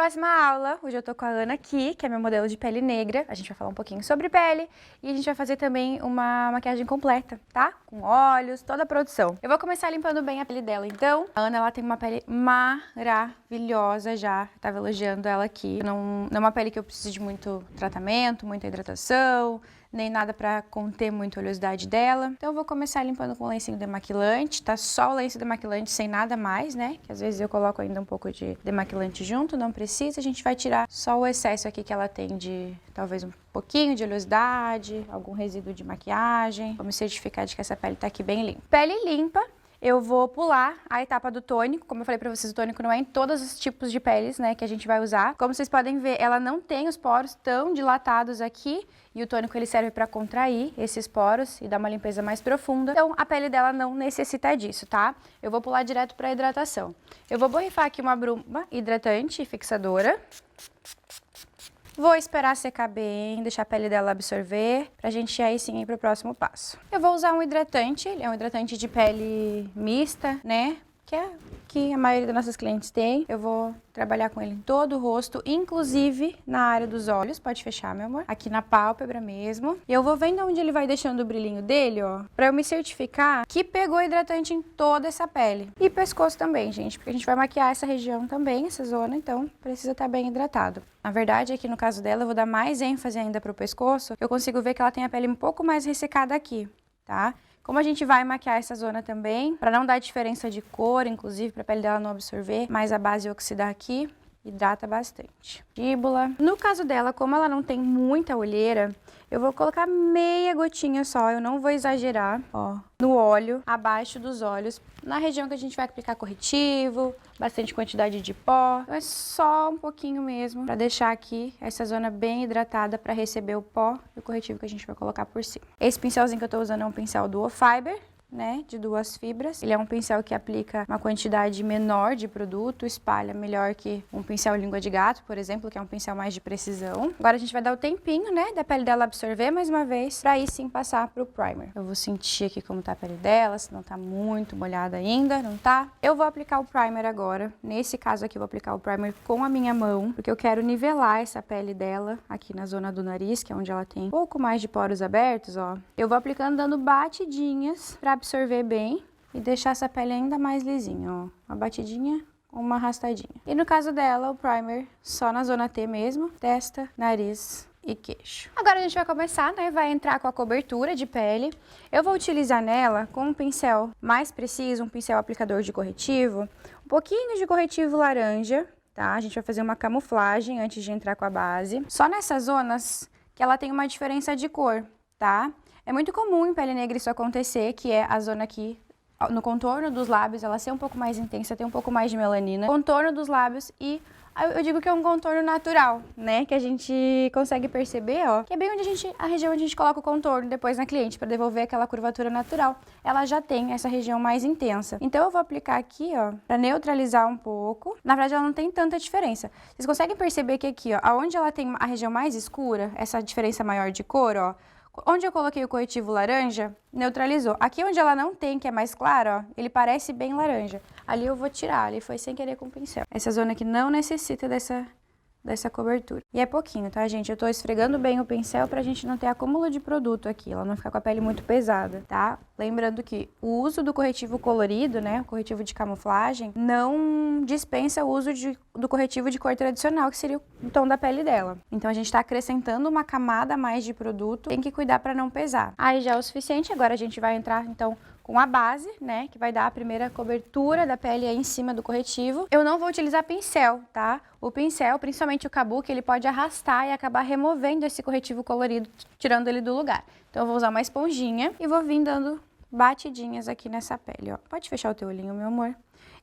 próxima aula, hoje eu tô com a Ana aqui, que é meu modelo de pele negra. A gente vai falar um pouquinho sobre pele e a gente vai fazer também uma maquiagem completa, tá? Com óleos, toda a produção. Eu vou começar limpando bem a pele dela, então. A Ana, ela tem uma pele maravilhosa já, eu tava elogiando ela aqui. Não é uma pele que eu preciso de muito tratamento, muita hidratação, nem nada pra conter muito a oleosidade dela. Então eu vou começar limpando com lencinho demaquilante, tá? Só o lenço demaquilante, sem nada mais, né? Que às vezes eu coloco ainda um pouco de demaquilante junto, não precisa. A gente vai tirar só o excesso aqui que ela tem de, talvez um pouquinho de oleosidade, algum resíduo de maquiagem. Vamos certificar de que essa pele tá aqui bem limpa. Pele limpa. Eu vou pular a etapa do tônico. Como eu falei pra vocês, o tônico não é em todos os tipos de peles, né, que a gente vai usar. Como vocês podem ver, ela não tem os poros tão dilatados aqui. E o tônico, ele serve pra contrair esses poros e dar uma limpeza mais profunda. Então, a pele dela não necessita disso, tá? Eu vou pular direto pra hidratação. Eu vou borrifar aqui uma bruma hidratante e fixadora. Vou esperar secar bem, deixar a pele dela absorver, pra gente aí sim ir pro próximo passo. Eu vou usar um hidratante, ele é um hidratante de pele mista, né? Que é que a maioria das nossas clientes tem. Eu vou trabalhar com ele em todo o rosto, inclusive na área dos olhos. Pode fechar, meu amor. Aqui na pálpebra mesmo. E eu vou vendo onde ele vai deixando o brilhinho dele, ó, pra eu me certificar que pegou hidratante em toda essa pele. E pescoço também, gente, porque a gente vai maquiar essa região também, essa zona, então precisa estar bem hidratado. Na verdade, aqui no caso dela, eu vou dar mais ênfase ainda pro pescoço. Eu consigo ver que ela tem a pele um pouco mais ressecada aqui, tá? Como a gente vai maquiar essa zona também, para não dar diferença de cor, inclusive para a pele dela não absorver, mais a base oxidar aqui, hidrata bastante. Mandíbula. No caso dela, como ela não tem muita olheira, eu vou colocar meia gotinha só, eu não vou exagerar, ó, no olho, abaixo dos olhos, na região que a gente vai aplicar corretivo, bastante quantidade de pó. Então é só um pouquinho mesmo, pra deixar aqui essa zona bem hidratada pra receber o pó e o corretivo que a gente vai colocar por cima. Esse pincelzinho que eu tô usando é um pincel Duo Fiber, né, de 2 fibras. Ele é um pincel que aplica uma quantidade menor de produto, espalha melhor que um pincel língua de gato, por exemplo, que é um pincel mais de precisão. Agora a gente vai dar o tempinho, né, da pele dela absorver mais uma vez, pra aí sim passar pro primer. Eu vou sentir aqui como tá a pele dela, se não tá muito molhada ainda, não tá? Eu vou aplicar o primer agora. Nesse caso aqui eu vou aplicar o primer com a minha mão, porque eu quero nivelar essa pele dela aqui na zona do nariz, que é onde ela tem um pouco mais de poros abertos, ó. Eu vou aplicando dando batidinhas pra absorver bem e deixar essa pele ainda mais lisinha, ó. Uma batidinha, uma arrastadinha. E no caso dela, o primer só na zona T mesmo, testa, nariz e queixo. Agora a gente vai começar, né? Vai entrar com a cobertura de pele. Eu vou utilizar nela com um pincel mais preciso, um pincel aplicador de corretivo, um pouquinho de corretivo laranja, tá? A gente vai fazer uma camuflagem antes de entrar com a base. Só nessas zonas que ela tem uma diferença de cor, tá? É muito comum em pele negra isso acontecer, que é a zona aqui no contorno dos lábios, ela ser um pouco mais intensa, ter um pouco mais de melanina. Contorno dos lábios e eu digo que é um contorno natural, né? Que a gente consegue perceber, ó, que é bem onde a região onde a gente coloca o contorno depois na cliente, para devolver aquela curvatura natural. Ela já tem essa região mais intensa. Então eu vou aplicar aqui, ó, para neutralizar um pouco. Na verdade, ela não tem tanta diferença. Vocês conseguem perceber que aqui, ó, aonde ela tem a região mais escura, essa diferença maior de cor, ó, onde eu coloquei o corretivo laranja, neutralizou. Aqui onde ela não tem, que é mais claro, ó, ele parece bem laranja. Ali eu vou tirar, ali foi sem querer com o pincel. Essa zona aqui não necessita dessa cobertura. E é pouquinho, tá, gente? Eu tô esfregando bem o pincel pra gente não ter acúmulo de produto aqui, ela não ficar com a pele muito pesada, tá? Lembrando que o uso do corretivo colorido, né, o corretivo de camuflagem, não dispensa o uso do corretivo de cor tradicional, que seria o tom da pele dela. Então a gente tá acrescentando uma camada a mais de produto, tem que cuidar pra não pesar. Aí já é o suficiente, agora a gente vai entrar, então, com a base, né, que vai dar a primeira cobertura da pele aí em cima do corretivo. Eu não vou utilizar pincel, tá? O pincel, principalmente o kabuki, ele pode arrastar e acabar removendo esse corretivo colorido, tirando ele do lugar. Então eu vou usar uma esponjinha e vou vir dando batidinhas aqui nessa pele, ó. Pode fechar o teu olhinho, meu amor.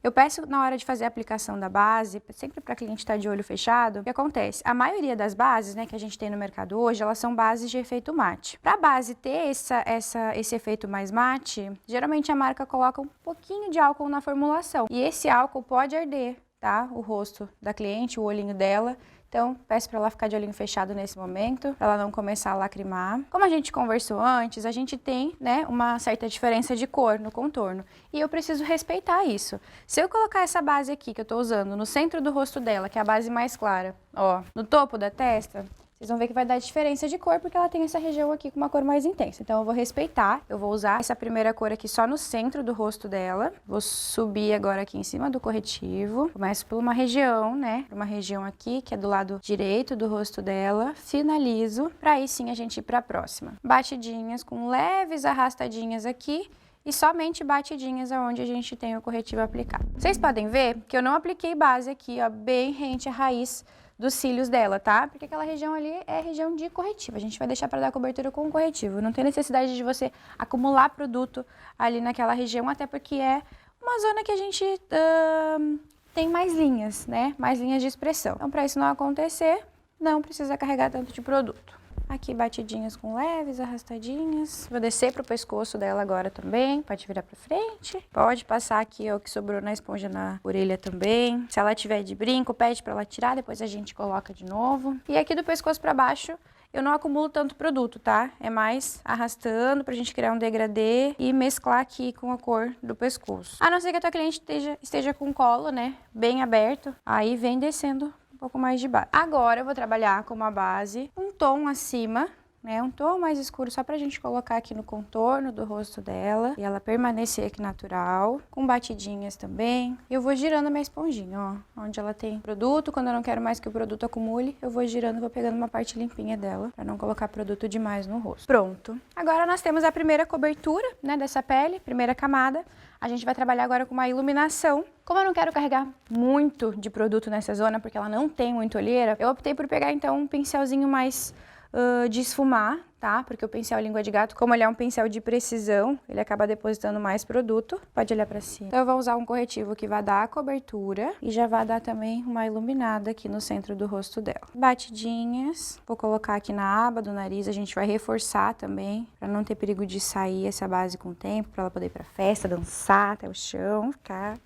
Eu peço na hora de fazer a aplicação da base, sempre para cliente estar de olho fechado, o que acontece? A maioria das bases, né, que a gente tem no mercado hoje, elas são bases de efeito mate. Para a base ter esse efeito mais mate, geralmente a marca coloca um pouquinho de álcool na formulação. E esse álcool pode arder, tá? O rosto da cliente, o olhinho dela. Então, peço para ela ficar de olhinho fechado nesse momento, para ela não começar a lacrimar. Como a gente conversou antes, a gente tem, né, uma certa diferença de cor no contorno. E eu preciso respeitar isso. Se eu colocar essa base aqui que eu tô usando no centro do rosto dela, que é a base mais clara, ó, no topo da testa, vocês vão ver que vai dar diferença de cor, porque ela tem essa região aqui com uma cor mais intensa. Então, eu vou respeitar. Eu vou usar essa primeira cor aqui só no centro do rosto dela. Vou subir agora aqui em cima do corretivo. Começo por uma região, né? Uma região aqui, que é do lado direito do rosto dela. Finalizo, pra aí sim a gente ir pra próxima. Batidinhas com leves arrastadinhas aqui. E somente batidinhas aonde a gente tem o corretivo aplicado. Vocês podem ver que eu não apliquei base aqui, ó, bem rente à raiz dos cílios dela, tá? Porque aquela região ali é região de corretivo. A gente vai deixar para dar cobertura com o corretivo. Não tem necessidade de você acumular produto ali naquela região, até porque é uma zona que a gente tem mais linhas, né? Mais linhas de expressão. Então, para isso não acontecer, não precisa carregar tanto de produto. Aqui batidinhas com leves, arrastadinhas. Vou descer pro pescoço dela agora também. Pode virar pra frente. Pode passar aqui, ó, o que sobrou na esponja na orelha também. Se ela tiver de brinco, pede pra ela tirar, depois a gente coloca de novo. E aqui do pescoço pra baixo, eu não acumulo tanto produto, tá? É mais arrastando pra gente criar um degradê e mesclar aqui com a cor do pescoço. A não ser que a tua cliente esteja com o colo, né, bem aberto. Aí vem descendo um pouco mais de base. Agora eu vou trabalhar com uma base um tom acima, né, um tom mais escuro só pra gente colocar aqui no contorno do rosto dela e ela permanecer aqui natural, com batidinhas também. Eu vou girando a minha esponjinha, ó, onde ela tem produto, quando eu não quero mais que o produto acumule, eu vou girando, vou pegando uma parte limpinha dela, pra não colocar produto demais no rosto. Pronto. Agora nós temos a primeira cobertura, né, dessa pele, primeira camada. A gente vai trabalhar agora com uma iluminação. Como eu não quero carregar muito de produto nessa zona, porque ela não tem muita olheira, eu optei por pegar então um pincelzinho mais de esfumar, tá? Porque o pincel língua de gato, como ele é um pincel de precisão, ele acaba depositando mais produto. Pode olhar pra cima. Então eu vou usar um corretivo que vai dar a cobertura e já vai dar também uma iluminada aqui no centro do rosto dela. Vou colocar aqui na aba do nariz, a gente vai reforçar também, pra não ter perigo de sair essa base com o tempo, pra ela poder ir pra festa, dançar até o chão, ficar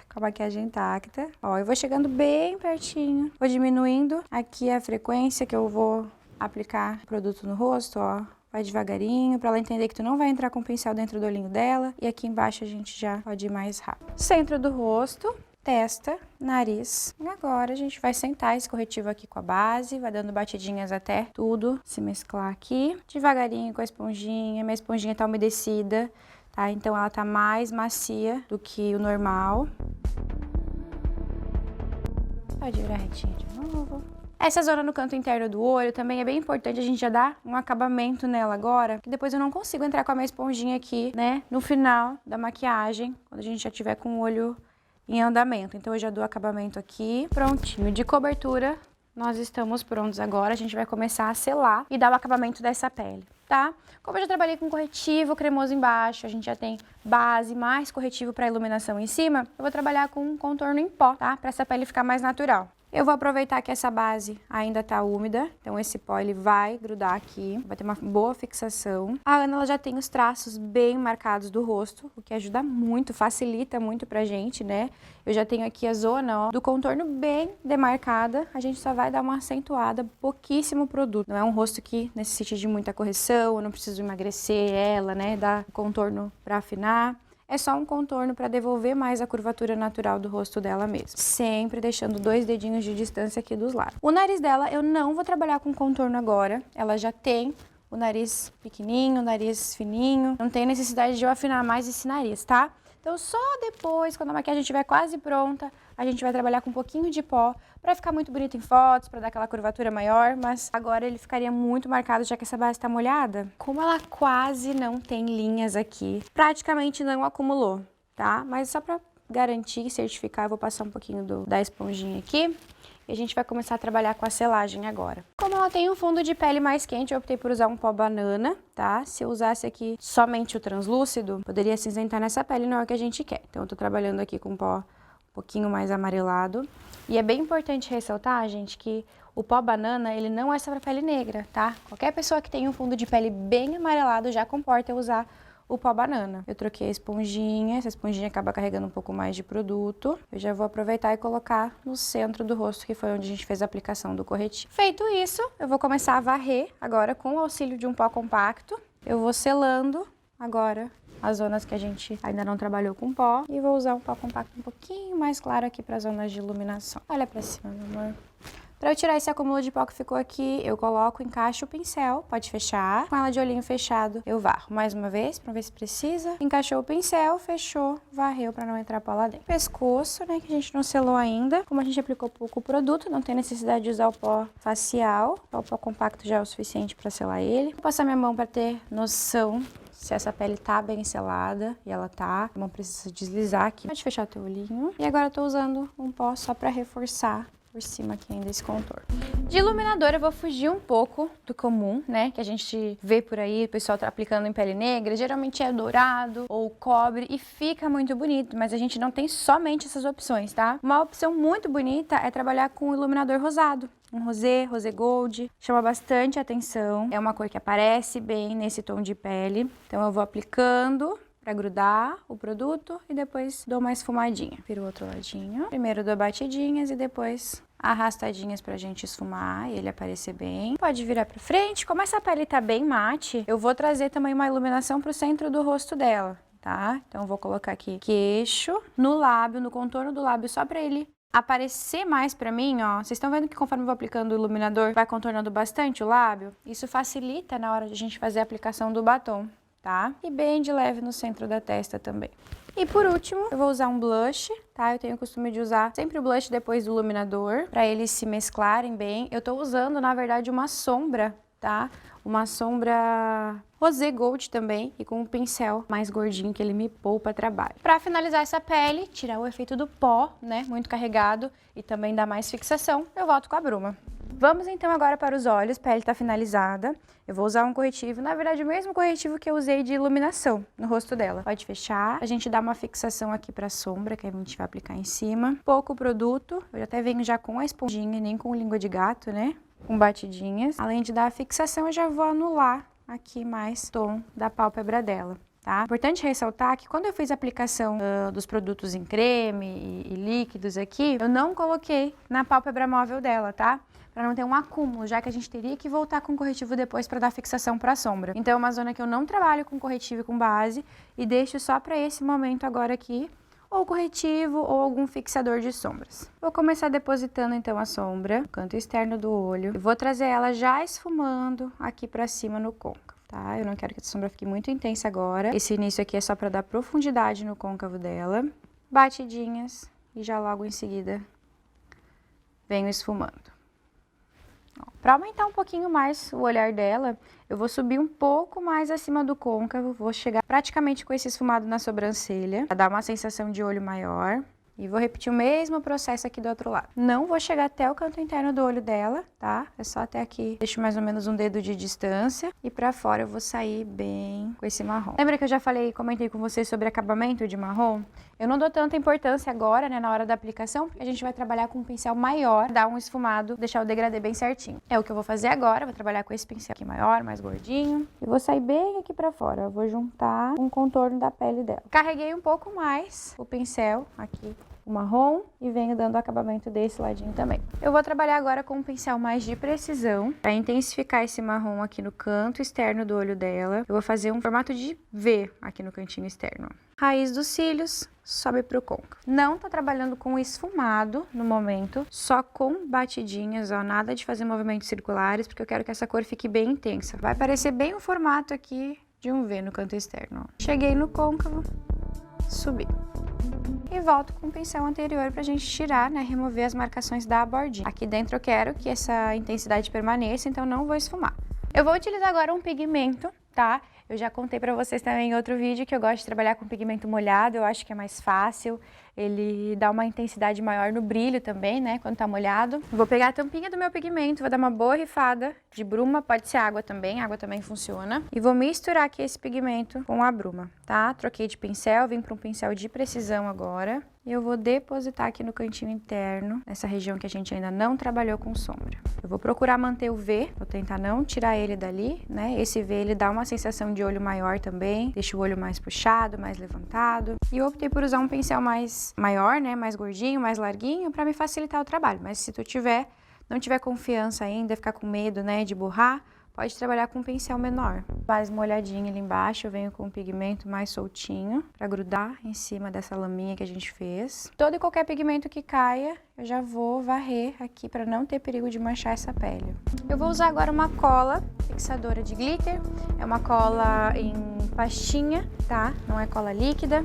com a maquiagem intacta. Ó, eu vou chegando bem pertinho, vou diminuindo aqui a frequência que eu vou aplicar produto no rosto, ó. Vai devagarinho, pra ela entender que tu não vai entrar com o pincel dentro do olhinho dela. E aqui embaixo a gente já pode ir mais rápido. Centro do rosto, testa, nariz. E agora a gente vai sentar esse corretivo aqui com a base, vai dando batidinhas até tudo se mesclar aqui. Devagarinho com a esponjinha, minha esponjinha tá umedecida, tá? Então ela tá mais macia do que o normal. Pode virar retinho de novo. Essa zona no canto interno do olho também é bem importante a gente já dar um acabamento nela agora, que depois eu não consigo entrar com a minha esponjinha aqui, né, no final da maquiagem, quando a gente já tiver com o olho em andamento. Então eu já dou acabamento aqui, prontinho. De cobertura, nós estamos prontos agora, a gente vai começar a selar e dar o acabamento dessa pele, tá? Como eu já trabalhei com corretivo cremoso embaixo, a gente já tem base mais corretivo para iluminação em cima, eu vou trabalhar com um contorno em pó, tá? Para essa pele ficar mais natural. Eu vou aproveitar que essa base ainda tá úmida, então esse pó ele vai grudar aqui, vai ter uma boa fixação. A Ana ela já tem os traços bem marcados do rosto, o que ajuda muito, facilita muito pra gente, né? Eu já tenho aqui a zona, ó, do contorno bem demarcada, a gente só vai dar uma acentuada, pouquíssimo produto. Não é um rosto que necessite de muita correção, eu não preciso emagrecer ela, né? Dar contorno pra afinar. É só um contorno para devolver mais a curvatura natural do rosto dela mesmo. Sempre deixando 2 dedinhos de distância aqui dos lados. O nariz dela eu não vou trabalhar com contorno agora. Ela já tem o nariz pequenininho, o nariz fininho. Não tem necessidade de eu afinar mais esse nariz, tá? Então só depois, quando a maquiagem estiver quase pronta, a gente vai trabalhar com um pouquinho de pó para ficar muito bonito em fotos, para dar aquela curvatura maior, mas agora ele ficaria muito marcado já que essa base está molhada. Como ela quase não tem linhas aqui, praticamente não acumulou, tá? Mas só para garantir e certificar, eu vou passar um pouquinho da esponjinha aqui. E a gente vai começar a trabalhar com a selagem agora. Como ela tem um fundo de pele mais quente, eu optei por usar um pó banana, tá? Se eu usasse aqui somente o translúcido, poderia cinzentar nessa pele, não é o que a gente quer. Então eu tô trabalhando aqui com pó um pouquinho mais amarelado. E é bem importante ressaltar, gente, que o pó banana, ele não é só pra pele negra, tá? Qualquer pessoa que tem um fundo de pele bem amarelado já comporta eu usar o pó banana. Eu troquei a esponjinha, essa esponjinha acaba carregando um pouco mais de produto. Eu já vou aproveitar e colocar no centro do rosto, que foi onde a gente fez a aplicação do corretivo. Feito isso, eu vou começar a varrer agora com o auxílio de um pó compacto. Eu vou selando agora as zonas que a gente ainda não trabalhou com pó e vou usar um pó compacto um pouquinho mais claro aqui para as zonas de iluminação. Olha para cima, meu amor. Para eu tirar esse acúmulo de pó que ficou aqui, eu coloco, encaixo o pincel, pode fechar. Com ela de olhinho fechado, eu varro mais uma vez, para ver se precisa. Encaixou o pincel, fechou, varreu para não entrar pó lá dentro. Pescoço, né, que a gente não selou ainda. Como a gente aplicou pouco produto, não tem necessidade de usar o pó facial. O pó compacto já é o suficiente para selar ele. Vou passar minha mão para ter noção se essa pele tá bem selada, e ela tá, não precisa deslizar aqui. Pode fechar o teu olhinho. E agora eu tô usando um pó só para reforçar por cima aqui ainda esse contorno. De iluminador eu vou fugir um pouco do comum, né, que a gente vê por aí, o pessoal tá aplicando em pele negra, geralmente é dourado ou cobre e fica muito bonito, mas a gente não tem somente essas opções, tá? Uma opção muito bonita é trabalhar com iluminador rosado. Um rosé gold, chama bastante atenção, é uma cor que aparece bem nesse tom de pele, então eu vou aplicando para grudar o produto e depois dou uma esfumadinha. Viro o outro ladinho. Primeiro dou batidinhas e depois arrastadinhas pra gente esfumar e ele aparecer bem. Pode virar pra frente. Como essa pele tá bem mate, eu vou trazer também uma iluminação pro centro do rosto dela, tá? Então eu vou colocar aqui queixo, no lábio, no contorno do lábio, só pra ele aparecer mais pra mim, ó. Vocês estão vendo que conforme eu vou aplicando o iluminador, vai contornando bastante o lábio? Isso facilita na hora de a gente fazer a aplicação do batom, tá? E bem de leve no centro da testa também. E por último, eu vou usar um blush, tá? Eu tenho o costume de usar sempre o blush depois do iluminador, pra eles se mesclarem bem. Eu tô usando, na verdade, uma sombra, tá? Uma sombra rosé gold também e com um pincel mais gordinho que ele me poupa trabalho. Pra finalizar essa pele, tirar o efeito do pó, né? Muito carregado e também dar mais fixação, eu volto com a bruma. Vamos então agora para os olhos, a pele tá finalizada. Eu vou usar um corretivo, na verdade o mesmo corretivo que eu usei de iluminação no rosto dela. Pode fechar, a gente dá uma fixação aqui pra sombra, que a gente vai aplicar em cima. Pouco produto, eu até venho já com a esponjinha, nem com língua de gato, né? Com batidinhas. Além de dar a fixação, eu já vou anular aqui mais o tom da pálpebra dela. Tá? Importante ressaltar que quando eu fiz a aplicação dos produtos em creme e líquidos aqui, eu não coloquei na pálpebra móvel dela, tá? Para não ter um acúmulo, já que a gente teria que voltar com corretivo depois para dar fixação para a sombra. Então é uma zona que eu não trabalho com corretivo e com base e deixo só para esse momento agora aqui, ou corretivo ou algum fixador de sombras. Vou começar depositando então a sombra no canto externo do olho e vou trazer ela já esfumando aqui para cima no côncavo. Tá? Eu não quero que a sombra fique muito intensa agora. Esse início aqui é só para dar profundidade no côncavo dela. Batidinhas e já logo em seguida venho esfumando. Para aumentar um pouquinho mais o olhar dela, eu vou subir um pouco mais acima do côncavo, vou chegar praticamente com esse esfumado na sobrancelha, para dar uma sensação de olho maior. E vou repetir o mesmo processo aqui do outro lado. Não vou chegar até o canto interno do olho dela, tá? É só até aqui. Deixo mais ou menos um dedo de distância. E pra fora eu vou sair bem com esse marrom. Lembra que eu já comentei com vocês sobre acabamento de marrom? Eu não dou tanta importância agora, né, na hora da aplicação, porque a gente vai trabalhar com um pincel maior, dar um esfumado, deixar o degradê bem certinho. É o que eu vou fazer agora, vou trabalhar com esse pincel aqui maior, mais gordinho. E vou sair bem aqui pra fora. Eu vou juntar um contorno da pele dela. Carreguei um pouco mais o pincel aqui, o marrom, e venho dando o acabamento desse ladinho também. Eu vou trabalhar agora com um pincel mais de precisão, para intensificar esse marrom aqui no canto externo do olho dela. Eu vou fazer um formato de V aqui no cantinho externo. Raiz dos cílios, sobe pro côncavo. Não tô trabalhando com esfumado no momento, só com batidinhas, ó, nada de fazer movimentos circulares, porque eu quero que essa cor fique bem intensa. Vai parecer bem o formato aqui de um V no canto externo, ó. Cheguei no côncavo, subi. E volto com o pincel anterior pra gente tirar, né, remover as marcações da bordinha. Aqui dentro eu quero que essa intensidade permaneça, então não vou esfumar. Eu vou utilizar agora um pigmento, tá? Eu já contei pra vocês também em outro vídeo que eu gosto de trabalhar com pigmento molhado, eu acho que é mais fácil, ele dá uma intensidade maior no brilho também, né, quando tá molhado. Vou pegar a tampinha do meu pigmento, vou dar uma boa rifada de bruma, pode ser água também funciona. E vou misturar aqui esse pigmento com a bruma, tá? Troquei de pincel, vim para um pincel de precisão agora. E eu vou depositar aqui no cantinho interno, nessa região que a gente ainda não trabalhou com sombra. Eu vou procurar manter o V, vou tentar não tirar ele dali, né? Esse V, ele dá uma sensação de olho maior também, deixa o olho mais puxado, mais levantado. E eu optei por usar um pincel mais maior, né? Mais gordinho, mais larguinho, para me facilitar o trabalho. Mas se tu não tiver confiança ainda, ficar com medo, né, de borrar, pode trabalhar com um pincel menor. Mais molhadinho ali embaixo, eu venho com um pigmento mais soltinho para grudar em cima dessa laminha que a gente fez. Todo e qualquer pigmento que caia, eu já vou varrer aqui para não ter perigo de manchar essa pele. Eu vou usar agora uma cola fixadora de glitter. É uma cola em pastinha, tá? Não é cola líquida.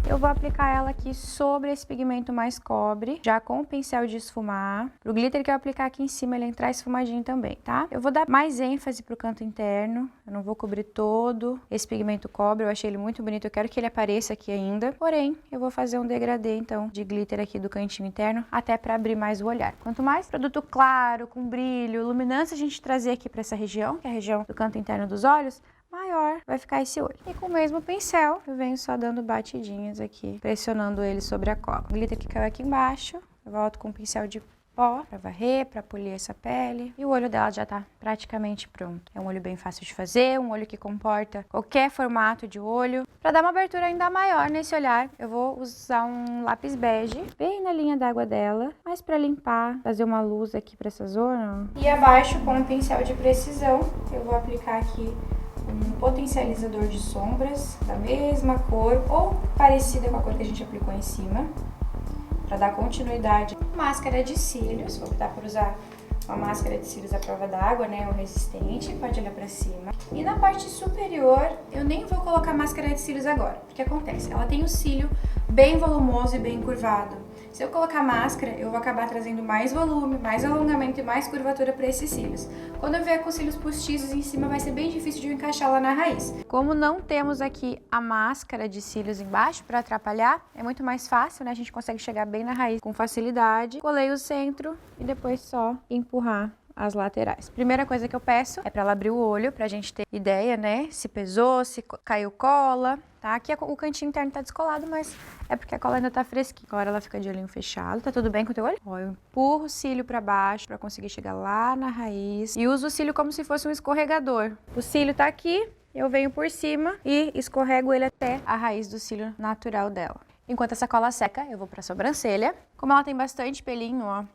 Eu vou aplicar ela aqui sobre esse pigmento mais cobre, já com o pincel de esfumar. Pro glitter que eu aplicar aqui em cima, ele entrar esfumadinho também, tá? Eu vou dar mais ênfase pro canto interno, eu não vou cobrir todo esse pigmento cobre, eu achei ele muito bonito, eu quero que ele apareça aqui ainda. Porém, eu vou fazer um degradê, então, de glitter aqui do cantinho interno, até para abrir mais o olhar. Quanto mais produto claro, com brilho, luminância a gente trazer aqui para essa região, que é a região do canto interno dos olhos, maior vai ficar esse olho. E com o mesmo pincel, eu venho só dando batidinhas aqui, pressionando ele sobre a cola. O glitter que caiu aqui embaixo, eu volto com o pincel de pó para varrer, para polir essa pele. E o olho dela já tá praticamente pronto. É um olho bem fácil de fazer, um olho que comporta qualquer formato de olho. Para dar uma abertura ainda maior nesse olhar, eu vou usar um lápis bege, bem na linha d'água dela, mas para limpar, fazer uma luz aqui para essa zona. E abaixo, com um pincel de precisão, eu vou aplicar aqui um potencializador de sombras da mesma cor ou parecida com a cor que a gente aplicou em cima, para dar continuidade. Máscara de cílios, vou optar por usar uma máscara de cílios à prova d'água, né, ou resistente, pode olhar para cima. E na parte superior, eu nem vou colocar máscara de cílios agora, porque acontece, ela tem o cílio bem volumoso e bem curvado. Se eu colocar máscara, eu vou acabar trazendo mais volume, mais alongamento e mais curvatura para esses cílios. Quando eu vier com cílios postiços em cima, vai ser bem difícil de eu encaixar lá na raiz. Como não temos aqui a máscara de cílios embaixo para atrapalhar, é muito mais fácil, né? A gente consegue chegar bem na raiz com facilidade. Colei o centro e depois só empurrar as laterais. Primeira coisa que eu peço é para ela abrir o olho, pra gente ter ideia, né? Se pesou, se caiu cola, tá? Aqui o cantinho interno tá descolado, mas é porque a cola ainda tá fresquinha. Agora ela fica de olhinho fechado. Tá tudo bem com o teu olho? Ó, eu empurro o cílio pra baixo pra conseguir chegar lá na raiz. E uso o cílio como se fosse um escorregador. O cílio tá aqui, eu venho por cima e escorrego ele até a raiz do cílio natural dela. Enquanto essa cola seca, eu vou pra sobrancelha. Como ela tem bastante pelinho, ó,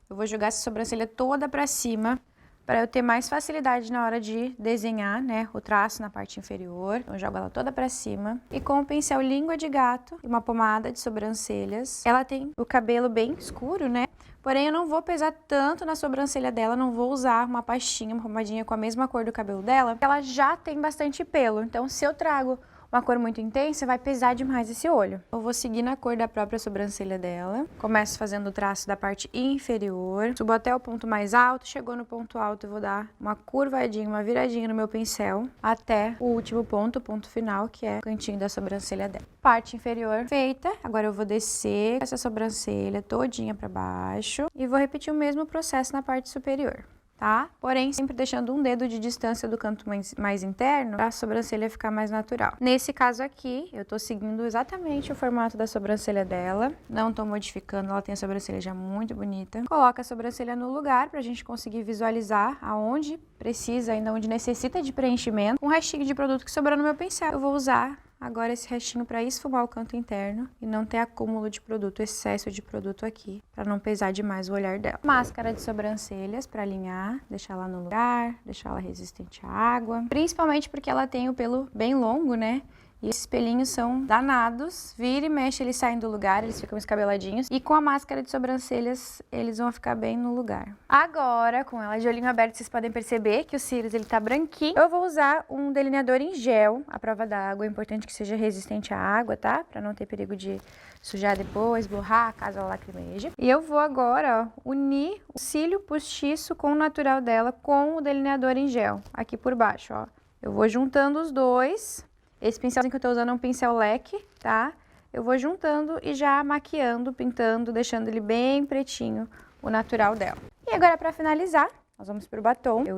eu vou jogar essa sobrancelha toda pra cima para eu ter mais facilidade na hora de desenhar, né, o traço na parte inferior. Então, eu jogo ela toda pra cima. E com o pincel língua de gato e uma pomada de sobrancelhas, ela tem o cabelo bem escuro, né? Porém, eu não vou pesar tanto na sobrancelha dela, não vou usar uma pastinha, uma pomadinha com a mesma cor do cabelo dela, porque ela já tem bastante pelo. Então, se eu trago uma cor muito intensa, vai pesar demais esse olho. Eu vou seguir na cor da própria sobrancelha dela. Começo fazendo o traço da parte inferior. Subo até o ponto mais alto. Chegou no ponto alto, eu vou dar uma curvadinha, uma viradinha no meu pincel até o último ponto, o ponto final, que é o cantinho da sobrancelha dela. Parte inferior feita. Agora eu vou descer essa sobrancelha todinha pra baixo e vou repetir o mesmo processo na parte superior. Tá? Porém, sempre deixando um dedo de distância do canto mais interno para a sobrancelha ficar mais natural. Nesse caso aqui, eu tô seguindo exatamente o formato da sobrancelha dela, não tô modificando, ela tem a sobrancelha já muito bonita. Coloca a sobrancelha no lugar pra gente conseguir visualizar aonde precisa, ainda onde necessita de preenchimento. Um restinho de produto que sobrou no meu pincel, eu vou usar agora esse restinho para esfumar o canto interno e não ter acúmulo de produto, excesso de produto aqui, para não pesar demais o olhar dela. Máscara de sobrancelhas para alinhar, deixar ela no lugar, deixar ela resistente à água, principalmente porque ela tem o pelo bem longo, né? E esses pelinhos são danados, vira e mexe, eles saem do lugar, eles ficam escabeladinhos. E com a máscara de sobrancelhas, eles vão ficar bem no lugar. Agora, com ela de olhinho aberto, vocês podem perceber que o cílios, ele tá branquinho. Eu vou usar um delineador em gel, à prova d'água. É importante que seja resistente à água, tá? Pra não ter perigo de sujar depois, borrar, caso ela lacrimeje. E eu vou agora, ó, unir o cílio postiço com o natural dela com o delineador em gel, aqui por baixo, ó. Eu vou juntando os dois. Esse pincelzinho que eu tô usando é um pincel leque, tá? Eu vou juntando e já maquiando, pintando, deixando ele bem pretinho, o natural dela. E agora, pra finalizar, nós vamos pro batom. Eu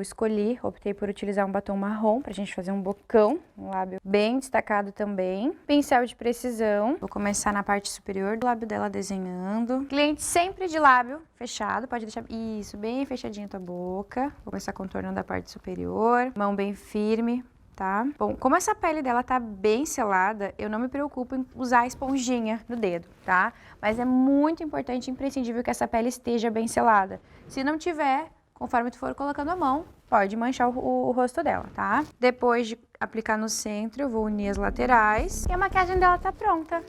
optei por utilizar um batom marrom pra gente fazer um bocão, um lábio bem destacado também. Pincel de precisão. Vou começar na parte superior do lábio dela desenhando. Cliente sempre de lábio fechado, pode deixar isso, bem fechadinho a tua boca. Vou começar contornando a parte superior, mão bem firme. Tá? Bom, como essa pele dela tá bem selada, eu não me preocupo em usar a esponjinha no dedo, tá? Mas é muito importante e imprescindível que essa pele esteja bem selada. Se não tiver, conforme tu for colocando a mão, pode manchar o rosto dela, tá? Depois de aplicar no centro, eu vou unir as laterais e a maquiagem dela tá pronta.